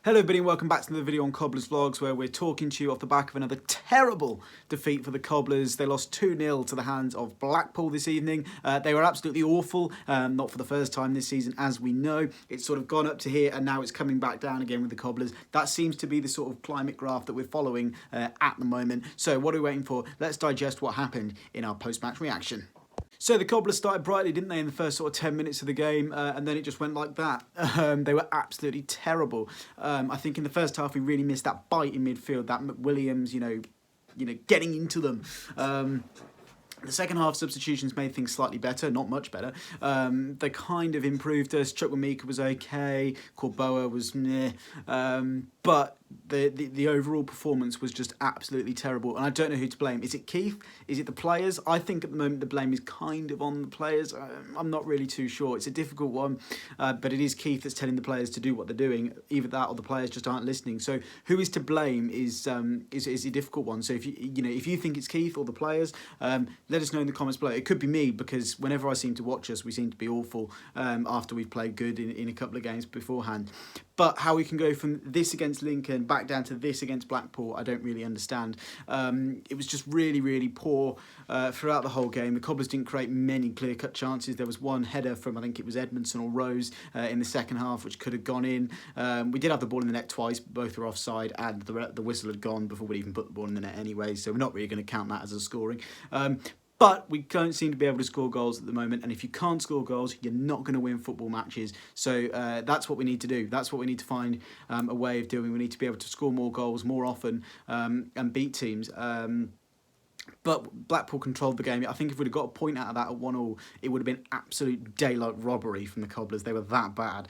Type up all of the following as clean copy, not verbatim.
Hello everybody and welcome back to another video on Cobblers Vlogs, where we're talking to you off the back of another terrible defeat for the Cobblers. They lost 2-0 to the hands of Blackpool this evening. They were absolutely awful, not for the first time this season, as we know. It's sort of gone up to here and now it's coming back down again with the Cobblers. That seems to be the sort of climate graph that we're following at the moment. So what are we waiting for? Let's digest what happened in our post-match reaction. So the Cobblers started brightly, didn't they, in the first sort of 10 minutes of the game, and then it just went like that. They were absolutely terrible. I think in the first half we really missed that bite in midfield, that McWilliams, you know, getting into them. The second half substitutions made things slightly better, not much better. They kind of improved us. Chukwuemeka was okay. Corboa was meh. But the overall performance was just absolutely terrible. And I don't know who to blame. Is it Keith? Is it the players? I think at the moment the blame is kind of on the players. I'm not really too sure. It's a difficult one. But it is Keith that's telling the players to do what they're doing. Either that or the players just aren't listening. So who is to blame is a difficult one. So if you think it's Keith or the players, let us know in the comments below. It could be me, because whenever I seem to watch us, we seem to be awful after we've played good in a couple of games beforehand. But how we can go from this against Lincoln back down to this against Blackpool, I don't really understand. It was just really, really poor throughout the whole game. The Cobblers didn't create many clear-cut chances. There was one header from, I think it was Edmondson or Rose in the second half, which could have gone in. We did have the ball in the net twice, but both were offside, and the whistle had gone before we'd even put the ball in the net anyway, so we're not really going to count that as a scoring. But we don't seem to be able to score goals at the moment, and if you can't score goals, you're not going to win football matches. So that's what we need to do. That's what we need to find a way of doing. We need to be able to score more goals more often and beat teams. But Blackpool controlled the game. I think if we'd have got a point out of that at 1-1, it would have been absolute daylight robbery from the Cobblers. They were that bad.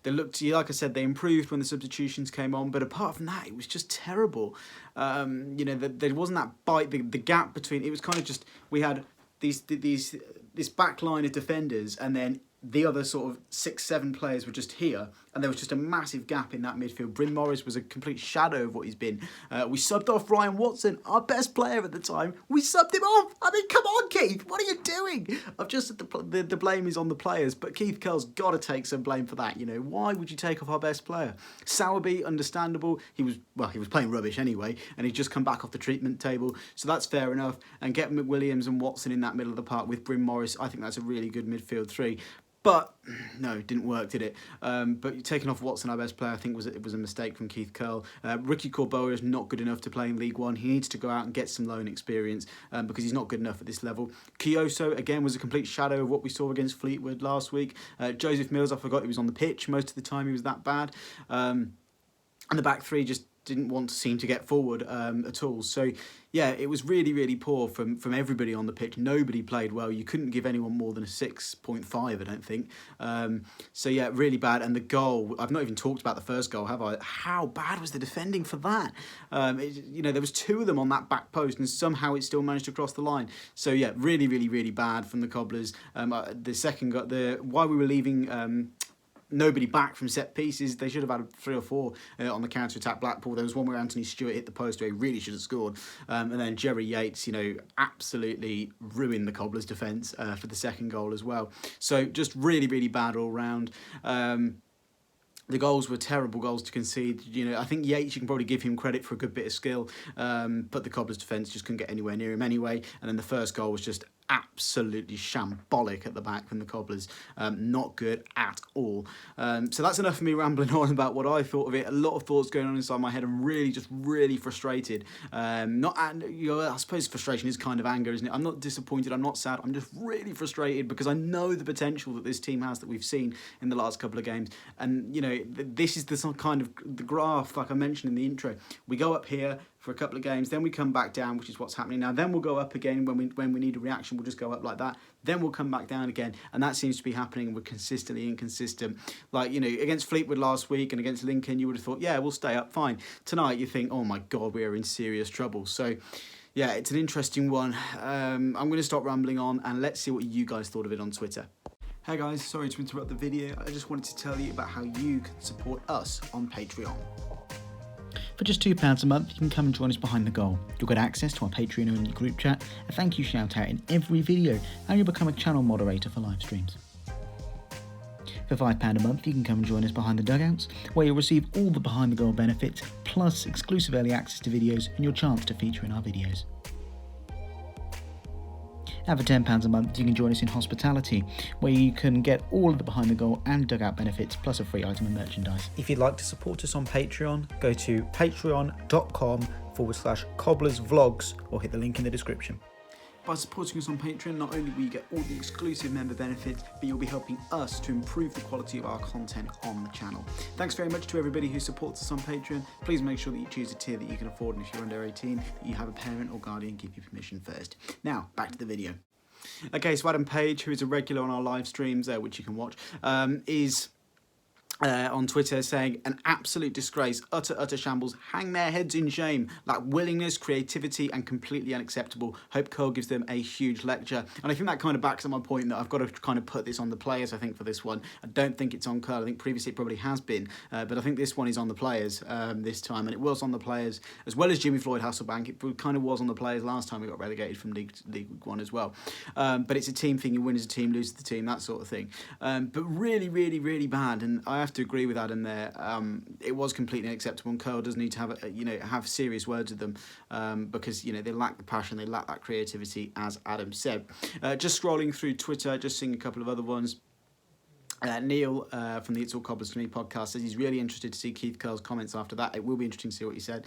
They looked, like I said, they improved when the substitutions came on, but apart from that, it was just terrible. There wasn't that bite, the gap between. It was kind of just, we had this back line of defenders, and then the other sort of 6-7 players were just here, and there was just a massive gap in that midfield. Bryn Morris was a complete shadow of what he's been. We subbed off Ryan Watson, our best player at the time. We subbed him off. I mean, come on, Keith, what are you doing? I've just said the blame is on the players, but Keith Curl's got to take some blame for that. You know, why would you take off our best player? Sowerby, understandable. He was playing rubbish anyway, and he'd just come back off the treatment table, so that's fair enough. And get McWilliams and Watson in that middle of the park with Bryn Morris, I think that's a really good midfield three. But no, it didn't work, did it? But taking off Watson, our best player, I think was a mistake from Keith Curl. Ricky Corboa is not good enough to play in League One. He needs to go out and get some loan experience because he's not good enough at this level. Kioso, again, was a complete shadow of what we saw against Fleetwood last week. Joseph Mills, I forgot he was on the pitch most of the time. He was that bad. And the back three just didn't want to seem to get forward at all. So yeah, it was really, really poor from everybody on the pitch. Nobody played well. You couldn't give anyone more than a 6.5, I don't think. So yeah, really bad. And the goal, I've not even talked about the first goal, have I? How bad was the defending for that? There was two of them on that back post, and somehow it still managed to cross the line. So yeah, really, really, really bad from the Cobblers. The second got while we were leaving nobody back from set pieces, they should have had 3 or 4 on the counter-attack. Blackpool, there was one where Anthony Stewart hit the post where he really should have scored, and then Jerry Yates, absolutely ruined the Cobblers' defence for the second goal as well. So just really, really bad all round. The goals were terrible goals to concede. I think Yates, you can probably give him credit for a good bit of skill, but the Cobblers' defence just couldn't get anywhere near him anyway. And then the first goal was just absolutely shambolic at the back from the Cobblers. Not good at all. So that's enough of me rambling on about what I thought of it. A lot of thoughts going on inside my head. I'm really frustrated. I suppose frustration is kind of anger, isn't it? I'm not disappointed. I'm not sad. I'm just really frustrated because I know the potential that this team has that we've seen in the last couple of games. And, this is the kind of the graph, like I mentioned in the intro. We go up here for a couple of games, then we come back down, which is what's happening now. Then we'll go up again when we need a reaction. We'll just go up like that. Then we'll come back down again, and that seems to be happening. We're consistently inconsistent. Like, against Fleetwood last week and against Lincoln, you would have thought, yeah, we'll stay up, fine. Tonight, you think, oh my God, we are in serious trouble. So, yeah, it's an interesting one. I'm going to stop rambling on, and let's see what you guys thought of it on Twitter. Hey guys, sorry to interrupt the video. I just wanted to tell you about how you can support us on Patreon. For just £2 a month, you can come and join us behind the goal. You'll get access to our Patreon-only group chat, a thank you shout out in every video, and you'll become a channel moderator for live streams. For £5 a month, you can come and join us behind the dugouts, where you'll receive all the behind the goal benefits, plus exclusive early access to videos and your chance to feature in our videos. And for £10 a month, you can join us in hospitality, where you can get all of the behind the goal and dugout benefits, plus a free item of merchandise. If you'd like to support us on Patreon, go to patreon.com/cobblersvlogs or hit the link in the description. By supporting us on Patreon, not only will you get all the exclusive member benefits, but you'll be helping us to improve the quality of our content on the channel. Thanks very much to everybody who supports us on Patreon. Please make sure that you choose a tier that you can afford, and if you're under 18, that you have a parent or guardian give you permission first. Now, back to the video. Okay, so Adam Page, who is a regular on our live streams, which you can watch, is on Twitter saying, an absolute disgrace, utter shambles, hang their heads in shame, lack willingness, creativity and completely unacceptable. Hope Cole gives them a huge lecture. And I think that kind of backs up my point that I've got to kind of put this on the players, I think, for this one. I don't think it's on Cole. I think previously it probably has been, but I think this one is on the players this time, and it was on the players as well as Jimmy Floyd Hasselbank. It kind of was on the players last time we got relegated from League 1 as well. But it's a team thing. You win as a team, lose as a team, that sort of thing. But really, really, really bad, and I have to agree with Adam there. It was completely unacceptable, and Curl does need to have serious words with them because they lack the passion, they lack that creativity, as Adam said. Just scrolling through Twitter, just seeing a couple of other ones. Neil from the It's All Cobblers to Me podcast says he's really interested to see Keith Curl's comments after that. It will be interesting to see what he said.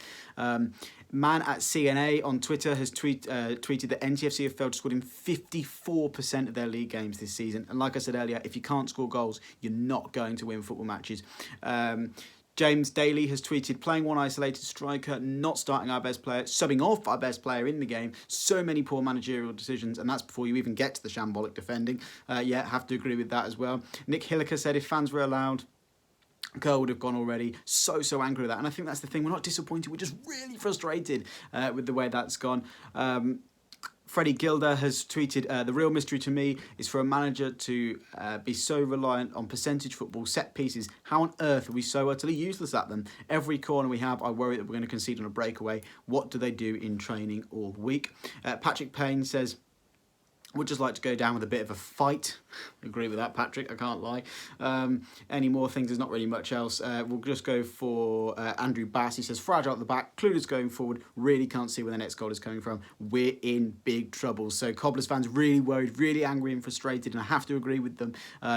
Man at CNA on Twitter has tweeted that NTFC have failed to score in 54% of their league games this season. And like I said earlier, if you can't score goals, you're not going to win football matches. James Daly has tweeted, playing one isolated striker, not starting our best player, subbing off our best player in the game. So many poor managerial decisions, and that's before you even get to the shambolic defending. Have to agree with that as well. Nick Hilliker said if fans were allowed, Curl would have gone already. So angry with that. And I think that's the thing. We're not disappointed. We're just really frustrated with the way that's gone. Freddie Gilder has tweeted, the real mystery to me is for a manager to be so reliant on percentage football, set pieces. How on earth are we so utterly useless at them? Every corner we have, I worry that we're going to concede on a breakaway. What do they do in training all week? Patrick Payne says, would just like to go down with a bit of a fight. Agree with that, Patrick, I can't lie. Any more things, there's not really much else. We'll just go for Andrew Bass. He says, fragile at the back, clueless going forward, really can't see where the next goal is coming from. We're in big trouble. So Cobblers fans really worried, really angry and frustrated, and I have to agree with them.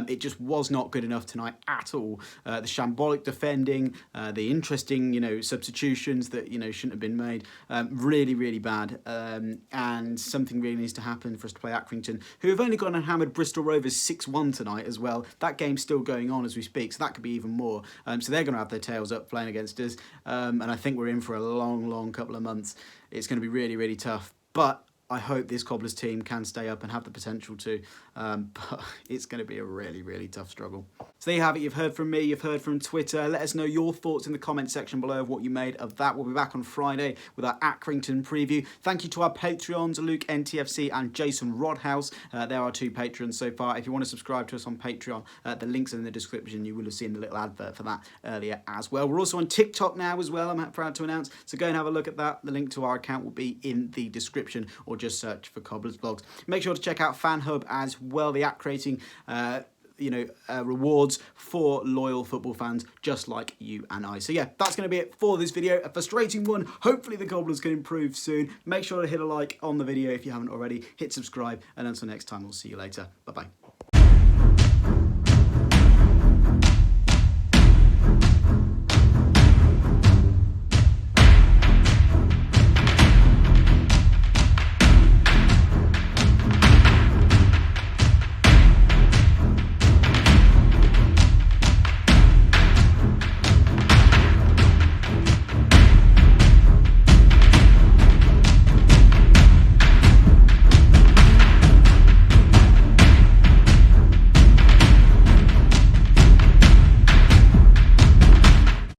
It just was not good enough tonight at all. The shambolic defending, the interesting, substitutions that, shouldn't have been made. Really, really bad. And something really needs to happen for us to play Accrington, who have only gone and hammered Bristol Rovers 6-1 tonight as well. That game's still going on as we speak, so that could be even more. So they're going to have their tails up playing against us, and I think we're in for a long couple of months. It's going to be really, really tough, but I hope this Cobblers team can stay up and have the potential to, but it's going to be a really, really tough struggle. So there you have it. You've heard from me, you've heard from Twitter. Let us know your thoughts in the comment section below of what you made of that. We'll be back on Friday with our Accrington preview. Thank you to our Patreons, Luke NTFC and Jason Rodhouse. There are 2 patrons so far. If you want to subscribe to us on Patreon, the links are in the description. You will have seen the little advert for that earlier as well. We're also on TikTok now as well, I'm proud to announce. So go and have a look at that. The link to our account will be in the description, or just search for Cobblers Vlogs. Make sure to check out Fan Hub as well. The app creating rewards for loyal football fans just like you and I. So yeah, that's going to be it for this video. A frustrating one. Hopefully the Cobblers can improve soon. Make sure to hit a like on the video if you haven't already. Hit subscribe, and until next time, we'll see you later. Bye bye.